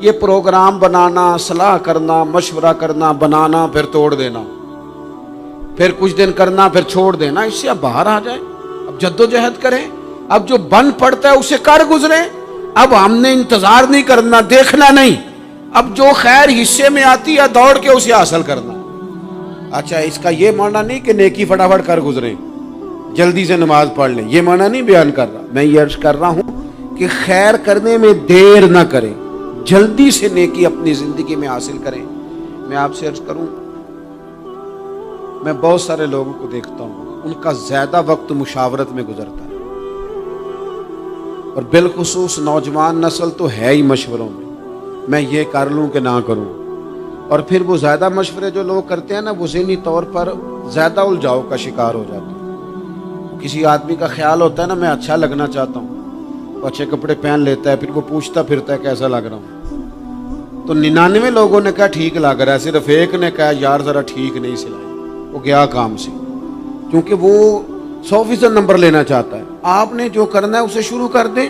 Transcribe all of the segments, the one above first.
یہ پروگرام بنانا، صلاح کرنا، مشورہ کرنا، بنانا پھر توڑ دینا، پھر کچھ دن کرنا پھر چھوڑ دینا، اس سے اب باہر آ جائیں، اب جدوجہد کریں، اب جو بن پڑتا ہے اسے کر گزریں۔ اب ہم نے انتظار نہیں کرنا، دیکھنا نہیں، اب جو خیر حصے میں آتی ہے دوڑ کے اسے حاصل کرنا۔ اچھا، اس کا یہ معنی نہیں کہ نیکی فٹافٹ کر گزریں، جلدی سے نماز پڑھ لیں، یہ معنی نہیں بیان کر رہا۔ میں یہ عرض کر رہا ہوں کہ خیر کرنے میں دیر نہ کریں، جلدی سے نیکی اپنی زندگی میں حاصل کریں۔ میں آپ سے عرض کروں، میں بہت سارے لوگوں کو دیکھتا ہوں، ان کا زیادہ وقت مشاورت میں گزرتا ہے، اور بالخصوص نوجوان نسل تو ہے ہی مشوروں میں یہ کر لوں کہ نہ کروں، اور پھر وہ زیادہ مشورے جو لوگ کرتے ہیں نا، وہ ذہنی طور پر زیادہ الجھاؤ کا شکار ہو جاتے ہیں۔ کسی آدمی کا خیال ہوتا ہے نا، میں اچھا لگنا چاہتا ہوں، وہ اچھے کپڑے پہن لیتا ہے، پھر وہ پوچھتا پھرتا ہے کیسا لگ رہا ہوں، تو 99 لوگوں نے کہا ٹھیک لگ رہا ہے، صرف ایک نے کہا یار ذرا ٹھیک نہیں سلائی، وہ گیا کام سے، کیونکہ وہ 100% نمبر لینا چاہتا ہے۔ آپ نے جو کرنا ہے اسے شروع کر دیں،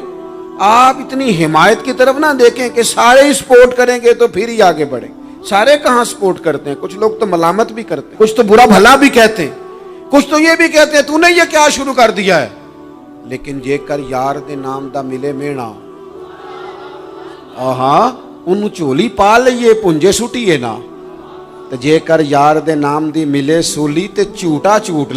آپ اتنی حمایت کی طرف نہ دیکھیں کہ سارے ہی سپورٹ کریں گے تو پھر ہی آگے بڑھیں۔ سارے کہاں سپورٹ کرتے ہیں، کچھ لوگ تو ملامت بھی کرتے ہیں، کچھ تو برا بھلا بھی کہتے ہیں، کچھ تو یہ بھی کہتے ہیں تو نے یہ کیا شروع کر دیا ہے۔ لیکن جے کر یار دے نام دا ملے مینا، ہاں ان چولی پا لئیے پنجے سٹیے نا، تو جے کر یار دے نام دی ملے سولی تے چوٹا چوٹ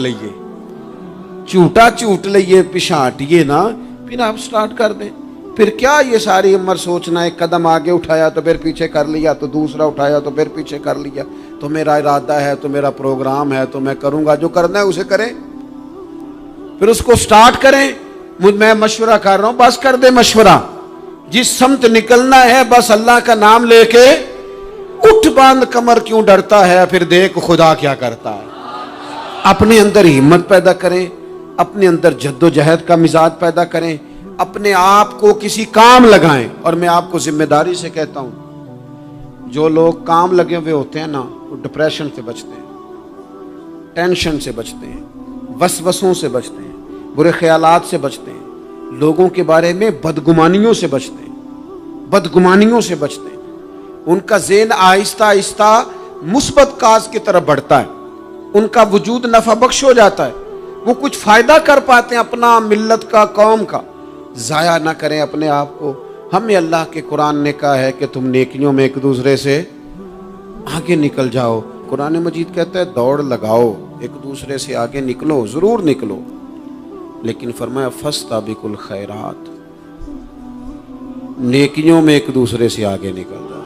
لئیے پچھاٹیے نا، پھر آپ سٹارٹ کر دیں۔ پھر کیا یہ ساری عمر سوچنا، ایک قدم آگے اٹھایا تو پھر پیچھے کر لیا، تو دوسرا اٹھایا تو پھر پیچھے کر لیا، تو میرا ارادہ ہے، تو میرا پروگرام ہے، تو میں کروں گا، جو کرنا ہے اسے کریں، پھر اس کو سٹارٹ کریں۔ میں مشورہ کر رہا ہوں، بس کر دے مشورہ، جس سمت نکلنا ہے بس اللہ کا نام لے کے اٹھ، باندھ کمر کیوں ڈرتا ہے، پھر دیکھ خدا کیا کرتا ہے۔ اپنے اندر ہمت پیدا کریں، اپنے اندر جد و جہد کا مزاج پیدا کریں، اپنے آپ کو کسی کام لگائیں۔ اور میں آپ کو ذمہ داری سے کہتا ہوں، جو لوگ کام لگے ہوئے ہوتے ہیں نا، وہ ڈپریشن سے بچتے ہیں، ٹینشن سے بچتے ہیں، وسوسوں سے بچتے ہیں، برے خیالات سے بچتے ہیں، لوگوں کے بارے میں بدگمانیوں سے بچتے ہیں، ان کا ذہن آہستہ آہستہ مثبت کاز کی طرف بڑھتا ہے، ان کا وجود نفع بخش ہو جاتا ہے، وہ کچھ فائدہ کر پاتے ہیں اپنا، ملت کا، قوم کا۔ ضائع نہ کریں اپنے آپ کو۔ ہمیں اللہ کے قرآن نے کہا ہے کہ تم نیکیوں میں ایک دوسرے سے آگے نکل جاؤ۔ قرآن مجید کہتا ہے دوڑ لگاؤ، ایک دوسرے سے آگے نکلو، ضرور نکلو، لیکن فرمایا فاستبقوا الخیرات، نیکیوں میں ایک دوسرے سے آگے نکل جاؤ،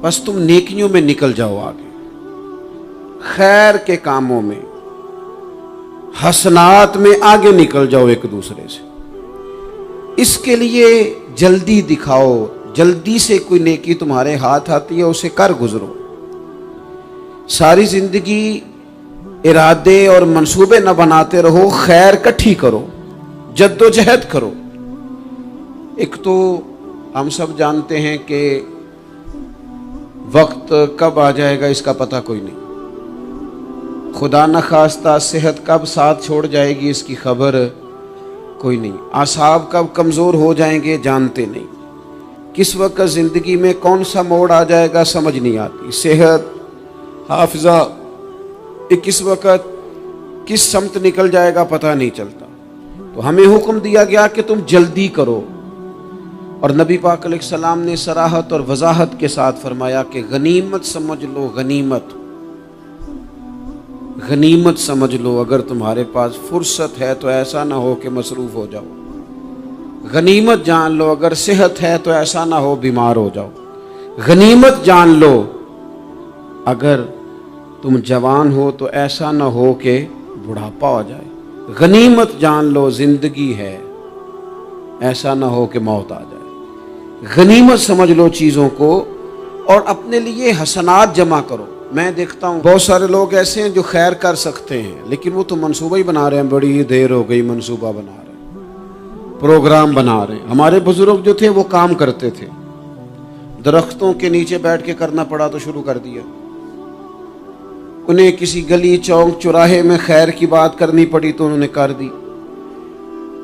بس تم نیکیوں میں نکل جاؤ آگے، خیر کے کاموں میں، حسنات میں آگے نکل جاؤ ایک دوسرے سے۔ اس کے لیے جلدی دکھاؤ، جلدی سے کوئی نیکی تمہارے ہاتھ آتی ہے اسے کر گزرو۔ ساری زندگی ارادے اور منصوبے نہ بناتے رہو، خیر کٹھی کرو، جد و جہد کرو۔ ایک تو ہم سب جانتے ہیں کہ وقت کب آ جائے گا اس کا پتہ کوئی نہیں، خدا نہ خواستہ صحت کب ساتھ چھوڑ جائے گی اس کی خبر کوئی نہیں، اعصاب کب کمزور ہو جائیں گے جانتے نہیں، کس وقت زندگی میں کون سا موڑ آ جائے گا سمجھ نہیں آتی، صحت، حافظہ، کس وقت کس سمت نکل جائے گا پتہ نہیں چلتا۔ تو ہمیں حکم دیا گیا کہ تم جلدی کرو، اور نبی پاک علیہ السلام نے صراحت اور وضاحت کے ساتھ فرمایا کہ غنیمت سمجھ لو، غنیمت سمجھ لو، اگر تمہارے پاس فرصت ہے تو ایسا نہ ہو کہ مصروف ہو جاؤ، غنیمت جان لو، اگر صحت ہے تو ایسا نہ ہو بیمار ہو جاؤ، غنیمت جان لو، اگر تم جوان ہو تو ایسا نہ ہو کہ بڑھاپا ہو جائے، غنیمت جان لو زندگی ہے، ایسا نہ ہو کہ موت آ جائے۔ غنیمت سمجھ لو چیزوں کو، اور اپنے لیے حسنات جمع کرو۔ میں دیکھتا ہوں بہت سارے لوگ ایسے ہیں جو خیر کر سکتے ہیں، لیکن وہ تو منصوبہ ہی بنا رہے ہیں، بڑی دیر ہو گئی منصوبہ بنا رہے ہیں، پروگرام بنا رہے ہیں۔ ہمارے بزرگ جو تھے وہ کام کرتے تھے، درختوں کے نیچے بیٹھ کے کرنا پڑا تو شروع کر دیا، انہیں کسی گلی چوک چوراہے میں خیر کی بات کرنی پڑی تو انہوں نے کر دی،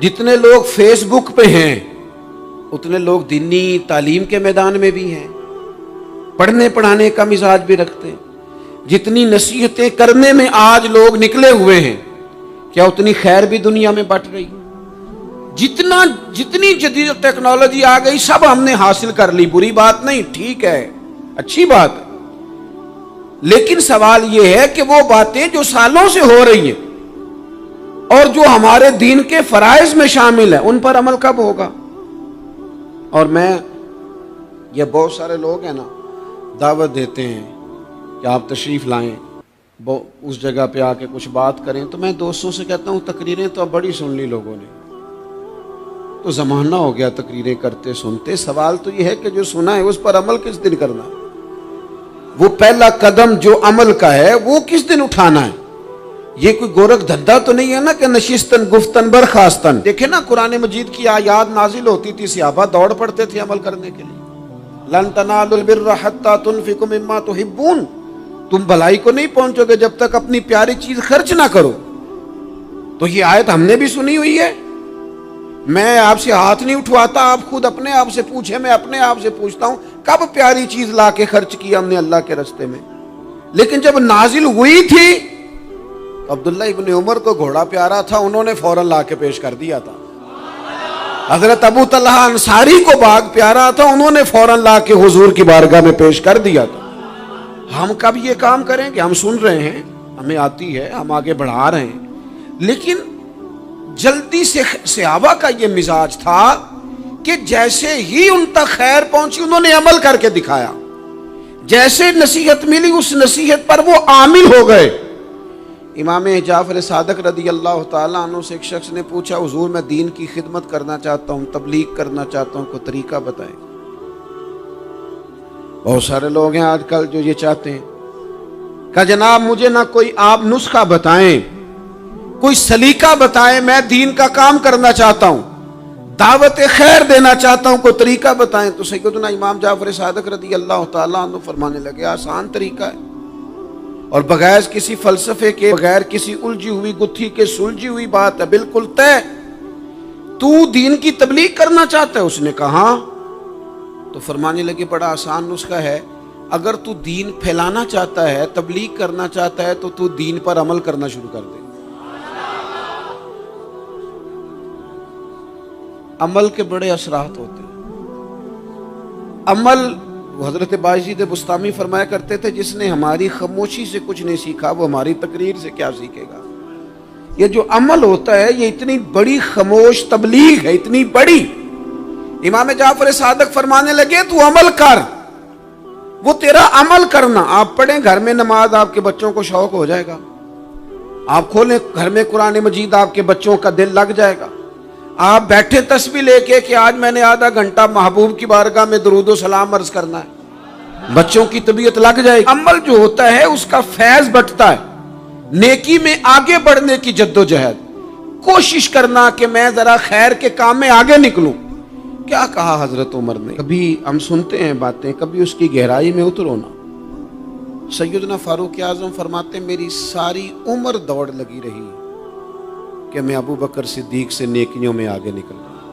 جتنے لوگ فیس بک پہ ہیں اتنے لوگ دینی تعلیم کے میدان میں بھی ہیں، پڑھنے پڑھانے کا مزاج بھی رکھتے ہیں۔ جتنی نصیحتیں کرنے میں آج لوگ نکلے ہوئے ہیں، کیا اتنی خیر بھی دنیا میں بٹ رہی؟ جتنی جدید ٹیکنالوجی آ گئی سب ہم نے حاصل کر لی، بری بات نہیں، ٹھیک ہے، اچھی بات ہے، لیکن سوال یہ ہے کہ وہ باتیں جو سالوں سے ہو رہی ہیں اور جو ہمارے دین کے فرائض میں شامل ہیں ان پر عمل کب ہوگا؟ اور یہ بہت سارے لوگ ہیں نا، دعوت دیتے ہیں کہ آپ تشریف لائیں، اس جگہ پہ آ کے کچھ بات کریں، تو میں دوستوں سے کہتا ہوں تقریریں تو اب بڑی سن لی لوگوں نے، تو زمانہ ہو گیا تقریریں کرتے سنتے، سوال تو یہ ہے کہ جو سنا ہے اس پر عمل کس دن کرنا ہے؟ وہ پہلا قدم جو عمل کا ہے وہ کس دن اٹھانا ہے؟ یہ کوئی گورکھ دھندا تو نہیں ہے نا کہ نشستن گفتن برخاستن۔ دیکھیں نا قرآن مجید کی آیات نازل ہوتی تھی، صحابہ دوڑ پڑتے تھے عمل کرنے کے لیے۔ لن تنالوا البر حتى تنفقوا مما تحبون، تم بھلائی کو نہیں پہنچو گے جب تک اپنی پیاری چیز خرچ نہ کرو۔ تو یہ آیت ہم نے بھی سنی ہوئی ہے، میں آپ سے ہاتھ نہیں اٹھواتا، آپ خود اپنے آپ سے پوچھیں، میں اپنے آپ سے پوچھتا ہوں کب پیاری چیز لا کے خرچ کیا ہم نے اللہ کے راستے میں؟ لیکن جب نازل ہوئی تھی عبداللہ ابن عمر کو گھوڑا پیارا تھا، انہوں نے فوراً لا کے پیش کر دیا تھا۔ حضرت ابو طلحہ انصاری کو باغ پیارا تھا، انہوں نے فوراً لا کے حضور کی بارگاہ میں پیش کر دیا تھا۔ ہم کب یہ کام کریں گے؟ ہم سن رہے ہیں، ہمیں آتی ہے، ہم آگے بڑھا رہے ہیں، لیکن جلدی سے صحابہ کا یہ مزاج تھا کہ جیسے ہی ان تک خیر پہنچی انہوں نے عمل کر کے دکھایا، جیسے نصیحت ملی اس نصیحت پر وہ عامل ہو گئے۔ امام جعفر صادق رضی اللہ تعالیٰ عنہ سے ایک شخص نے پوچھا، حضور میں دین کی خدمت کرنا چاہتا ہوں، تبلیغ کرنا چاہتا ہوں، کوئی طریقہ بتائیں۔ بہت سارے لوگ ہیں آج کل جو یہ چاہتے ہیں کہ جناب مجھے نہ کوئی آپ نسخہ بتائیں، کوئی سلیقہ بتائیں، میں دین کا کام کرنا چاہتا ہوں، دعوت خیر دینا چاہتا ہوں، کوئی طریقہ بتائیں۔ تو سیدنا امام جعفر صادق رضی اللہ تعالیٰ عنہ فرمانے لگے، آسان طریقہ ہے، اور بغیر کسی فلسفے کے، بغیر کسی الجھی ہوئی گتھی کے سلجھی ہوئی بات ہے، بالکل طے۔ تو دین کی تبلیغ کرنا چاہتا ہے؟ اس نے کہا، تو فرمانے لگے بڑا آسان نسخہ ہے، اگر تو دین پھیلانا چاہتا ہے، تبلیغ کرنا چاہتا ہے، تو دین پر عمل کرنا شروع کر دے۔ عمل کے بڑے اثرات ہوتے ہیں۔ عمل، حضرت باجید بستامی فرمایا کرتے تھے، جس نے ہماری خاموشی سے کچھ نہیں سیکھا وہ ہماری تقریر سے کیا سیکھے گا۔ یہ جو عمل ہوتا ہے یہ اتنی بڑی خاموش تبلیغ ہے، اتنی بڑی۔ امام جعفر صادق فرمانے لگے تو عمل کر، وہ تیرا عمل کرنا، آپ پڑھیں گھر میں نماز، آپ کے بچوں کو شوق ہو جائے گا، آپ کھولیں گھر میں قرآن مجید، آپ کے بچوں کا دل لگ جائے گا۔ آپ بیٹھے تسبیح لے کے کہ آج میں نے آدھا گھنٹہ محبوب کی بارگاہ میں درود و سلام عرض کرنا ہے، بچوں کی طبیعت لگ جائے گی۔ عمل جو ہوتا ہے اس کا فیض بٹتا ہے، نیکی میں آگے بڑھنے کی جد و جہد، کوشش کرنا کہ میں ذرا خیر کے کام میں آگے نکلوں۔ کیا کہا حضرت عمر نے؟ کبھی ہم سنتے ہیں باتیں، کبھی اس کی گہرائی میں اترو نا۔ سیدنا فاروق اعظم فرماتے ہیں میری ساری عمر دوڑ لگی رہی کہ میں ابو بکر صدیق سے نیکیوں میں آگے نکل رہا،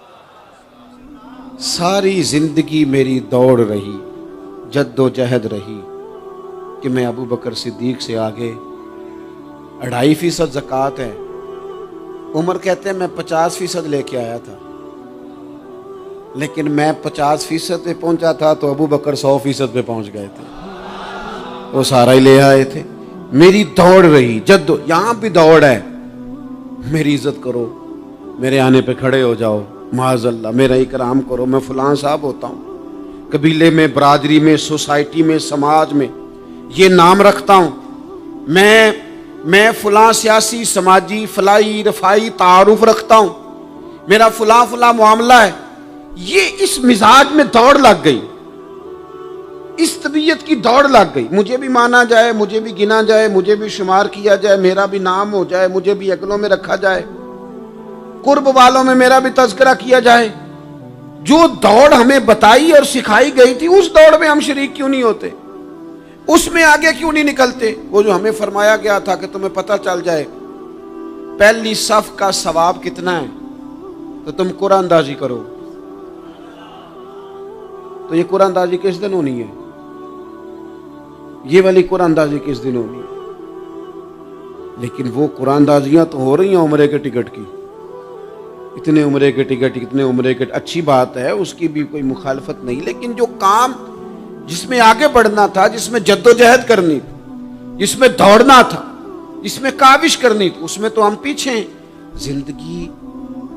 ساری زندگی میری دوڑ رہی، جد و جہد رہی کہ میں ابو بکر صدیق سے آگے۔ 2.5% زکوٰۃ ہے، عمر کہتے ہیں میں 50% لے کے آیا تھا، لیکن میں 50% پہ پہنچا تھا تو ابو بکر 100% پہ پہنچ گئے تھے، وہ سارا ہی لے آئے تھے۔ میری دوڑ رہی، یہاں بھی دوڑ ہے، میری عزت کرو، میرے آنے پہ کھڑے ہو جاؤ، معاذ اللہ میرا اکرام کرو، میں فلاں صاحب ہوتا ہوں، قبیلے میں، برادری میں، سوسائٹی میں، سماج میں یہ نام رکھتا ہوں، میں فلاں سیاسی، سماجی، فلاحی، رفائی تعارف رکھتا ہوں، میرا فلاں معاملہ ہے۔ یہ اس مزاج میں دوڑ لگ گئی، اس طبیعت کی دوڑ لگ گئی، مجھے بھی مانا جائے، مجھے بھی گنا جائے، مجھے بھی شمار کیا جائے، میرا بھی نام ہو جائے، مجھے بھی اگلوں میں رکھا جائے، قرب والوں میں میرا بھی تذکرہ کیا جائے۔ جو دوڑ ہمیں بتائی اور سکھائی گئی تھی اس دوڑ میں ہم شریک کیوں نہیں ہوتے؟ اس میں آگے کیوں نہیں نکلتے؟ وہ جو ہمیں فرمایا گیا تھا کہ تمہیں پتہ چل جائے پہلی صف کا ثواب کتنا ہے، تو تم قرآن اندازی کرو. تو یہ قرآن اندازی کس دن ہونی ہے؟ یہ والی قرآن اندازی کس دن ہونی ہے؟ لیکن وہ قرآن اندازیاں تو ہو رہی ہیں عمرے کے ٹکٹ کی. اتنے عمرے کے ٹکٹ، اتنے عمرے کے، اچھی بات ہے، اس کی بھی کوئی مخالفت نہیں، لیکن جو کام جس میں آگے بڑھنا تھا، جس میں جد و جہد کرنی تھی، جس میں دوڑنا تھا، جس میں کاوش کرنی تھی، اس میں تو ہم پیچھے ہیں. زندگی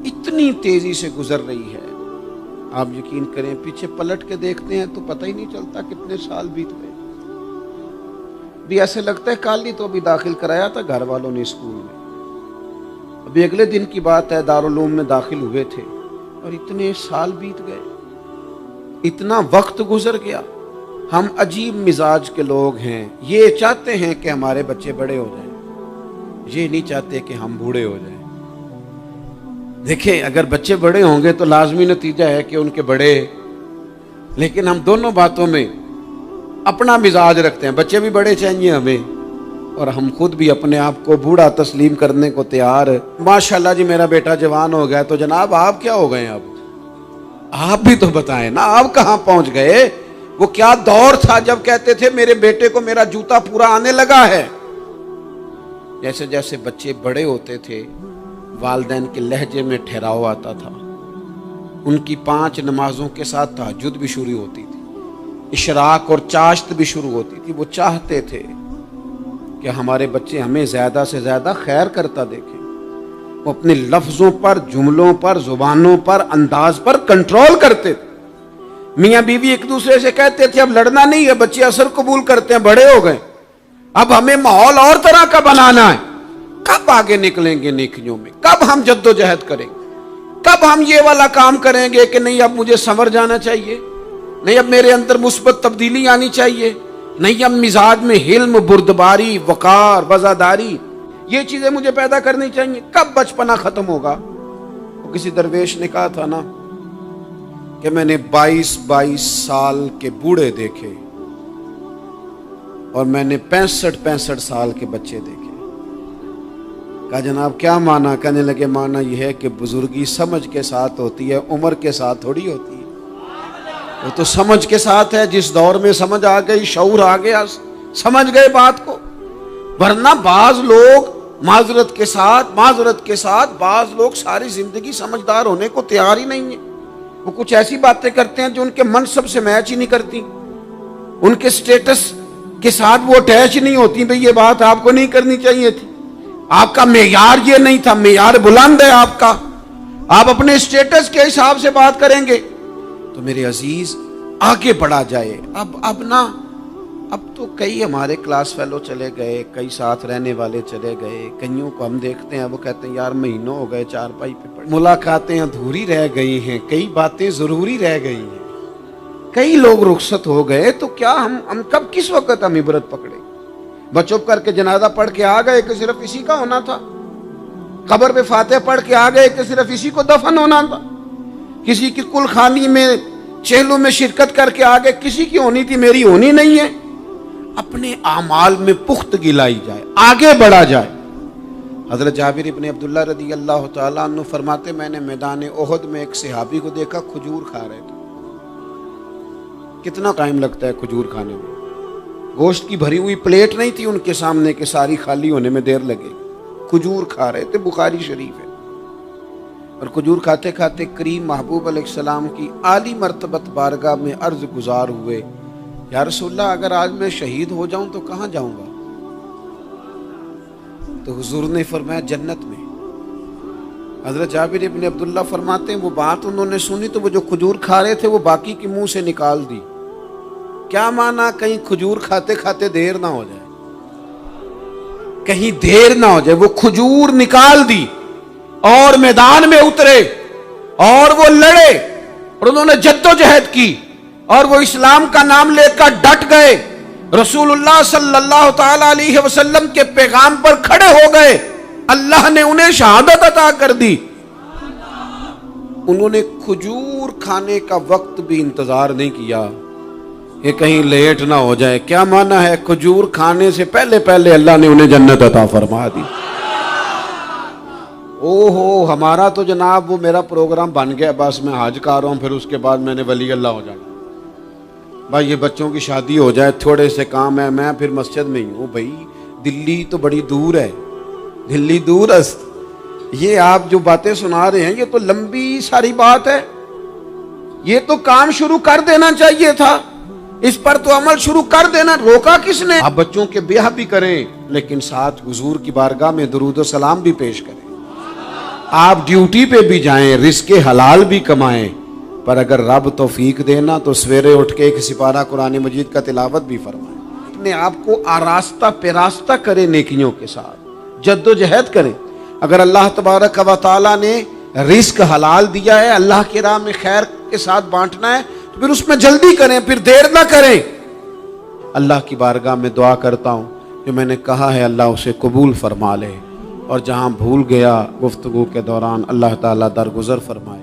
اتنی تیزی سے گزر رہی ہے، آپ یقین کریں پیچھے پلٹ کے دیکھتے ہیں تو پتہ ہی نہیں چلتا کتنے سال بیت گئے. بھی ایسے لگتا ہے کل ہی تو ابھی داخل کرایا تھا گھر والوں نے اسکول میں، ابھی اگلے دن کی بات ہے دارالعلوم میں داخل ہوئے تھے اور اتنے سال بیت گئے، اتنا وقت گزر گیا. ہم عجیب مزاج کے لوگ ہیں، یہ چاہتے ہیں کہ ہمارے بچے بڑے ہو جائیں، یہ نہیں چاہتے کہ ہم بوڑھے ہو جائیں. دیکھیں اگر بچے بڑے ہوں گے تو لازمی نتیجہ ہے کہ ان کے بڑے، لیکن ہم دونوں باتوں میں اپنا مزاج رکھتے ہیں. بچے بھی بڑے چاہیے ہمیں اور ہم خود بھی اپنے آپ کو بوڑھا تسلیم کرنے کو تیار. ماشاءاللہ جی میرا بیٹا جوان ہو گیا، تو جناب آپ کیا ہو گئے؟ اب آپ بھی تو بتائیں نا، آپ کہاں پہنچ گئے؟ وہ کیا دور تھا جب کہتے تھے میرے بیٹے کو میرا جوتا پورا آنے لگا ہے. جیسے جیسے بچے بڑے ہوتے تھے والدین کے لہجے میں ٹھہراؤ آتا تھا، ان کی 5 نمازوں کے ساتھ تہجد بھی شروع ہوتی تھی، اشراق اور چاشت بھی شروع ہوتی تھی. وہ چاہتے تھے کہ ہمارے بچے ہمیں زیادہ سے زیادہ خیر کرتا دیکھیں. وہ اپنے لفظوں پر، جملوں پر، زبانوں پر، انداز پر کنٹرول کرتے تھے. میاں بیوی ایک دوسرے سے کہتے تھے اب لڑنا نہیں ہے، بچے اثر قبول کرتے ہیں، بڑے ہو گئے، اب ہمیں ماحول اور طرح کا بنانا ہے. کب آگے نکلیں گے نیکیوں میں؟ کب ہم جد و جہد کریں گے؟ کب ہم یہ والا کام کریں گے کہ نہیں اب مجھے سنور جانا چاہیے، نہیں اب میرے اندر مثبت تبدیلی آنی چاہیے، نہیں اب مزاج میں حلم، بردباری، وقار، وفاداری، یہ چیزیں مجھے پیدا کرنی چاہیے. کب بچپنا ختم ہوگا؟ وہ کسی درویش نے کہا تھا نا کہ میں نے 22 سال کے بوڑھے دیکھے اور میں نے 65 سال کے بچے دیکھے. کہا جناب کیا معنی؟ کہنے لگے معنی یہ ہے کہ بزرگی سمجھ کے ساتھ ہوتی ہے، عمر کے ساتھ تھوڑی ہوتی ہے. وہ تو سمجھ کے ساتھ ہے، جس دور میں سمجھ آ گئی، شعور آ گیا، سمجھ گئے بات کو. ورنہ بعض لوگ معذرت کے ساتھ بعض لوگ ساری زندگی سمجھدار ہونے کو تیار ہی نہیں ہیں. وہ کچھ ایسی باتیں کرتے ہیں جو ان کے منصب سے میچ ہی نہیں کرتی، ان کے سٹیٹس کے ساتھ وہ اٹیچ نہیں ہوتی. بھئی یہ بات آپ کو نہیں کرنی چاہیے تھی، آپ کا معیار یہ نہیں تھا، معیار بلند ہے آپ کا، آپ اپنے سٹیٹس کے حساب سے بات کریں گے. تو میرے عزیز آگے بڑھا جائے. اب تو کئی ہمارے کلاس فیلو چلے گئے، کئی ساتھ رہنے والے چلے گئے، کئیوں کو ہم دیکھتے ہیں وہ کہتے ہیں یار مہینوں ہو گئے چارپائی پہ پڑے، ملاقاتیں ادھوری رہ گئی ہیں، کئی باتیں ضروری رہ گئی ہیں، کئی لوگ رخصت ہو گئے. تو کیا ہم کب کس وقت ہم عبرت پکڑے؟ بس چپ کر کے جنازہ پڑھ کے آ گئے کہ صرف اسی کا ہونا تھا، قبر پہ فاتح پڑھ کے آ گئے کہ صرف اسی کو دفن ہونا تھا، کسی کی کل خانی میں چہلوں میں شرکت کر کے آ گئے، کسی کی ہونی تھی میری ہونی نہیں ہے. اپنے اعمال میں پختگی لائی جائے، آگے بڑھا جائے. حضرت جابر ابن عبداللہ رضی اللہ تعالیٰ عنہ فرماتے میں نے میدان احد میں ایک صحابی کو دیکھا کھجور کھا رہے تھے. کتنا ٹائم لگتا ہے کھجور کھانے میں؟ گوشت کی بھری ہوئی پلیٹ نہیں تھی ان کے سامنے کہ ساری خالی ہونے میں دیر لگے. کھجور کھا رہے تھے، بخاری شریف ہے. اور کھجور کھاتے کھاتے کریم محبوب علیہ السلام کی عالی مرتبت بارگاہ میں عرض گزار ہوئے یا رسول اللہ اگر آج میں شہید ہو جاؤں تو کہاں جاؤں گا؟ تو حضور نے فرمایا جنت میں. حضرت جابر ابن عبداللہ فرماتے ہیں وہ بات انہوں نے سنی تو وہ جو کھجور کھا رہے تھے وہ باقی کے منہ سے نکال دی. کیا معنی؟ کہیں کھجور کھاتے کھاتے دیر نہ ہو جائے، کہیں دیر نہ ہو جائے. وہ کھجور نکال دی اور میدان میں اترے اور وہ لڑے اور انہوں نے جد و جہد کی اور وہ اسلام کا نام لے کر ڈٹ گئے، رسول اللہ صلی اللہ تعالی علیہ وسلم کے پیغام پر کھڑے ہو گئے. اللہ نے انہیں شہادت عطا کر دی. انہوں نے کھجور کھانے کا وقت بھی انتظار نہیں کیا کہ کہیں لیٹ نہ ہو جائے. کیا معنی ہے؟ کھجور کھانے سے پہلے اللہ نے انہیں جنت عطا فرما دی. اوہو ہمارا تو جناب وہ میرا پروگرام بن گیا، بس میں حج کر رہا ہوں، پھر اس کے بعد میں نے ولی اللہ ہو جانا، بھائی یہ بچوں کی شادی ہو جائے، تھوڑے سے کام ہے، میں پھر مسجد میں ہی ہوں۔ بھائی دلی تو بڑی دور ہے، دلی دور است، یہ آپ جو باتیں سنا رہے ہیں یہ تو لمبی ساری بات ہے، یہ تو کام شروع کر دینا چاہیے تھا، اس پر تو عمل شروع کر دینا، روکا کس نے؟ آپ بچوں کے بیاہ بھی کریں لیکن ساتھ حضور کی بارگاہ میں درود و سلام بھی پیش کریں، آپ ڈیوٹی پہ بھی جائیں، رزق حلال بھی کمائیں، پر اگر رب توفیق دینا تو سویرے اٹھ کے ایک سپارہ قرآن مجید کا تلاوت بھی فرمائیں، اپنے آپ کو آراستہ پیراستہ کریں، نیکیوں کے ساتھ جد و جہد کریں۔ اگر اللہ تبارک و تعالیٰ نے رزق حلال دیا ہے، اللہ کی راہ میں خیر کے ساتھ بانٹنا ہے، تو پھر اس میں جلدی کریں، پھر دیر نہ کریں۔ اللہ کی بارگاہ میں دعا کرتا ہوں جو میں نے کہا ہے اللہ اسے قبول فرما لے، اور جہاں بھول گیا گفتگو کے دوران اللہ تعالیٰ درگزر فرمائے۔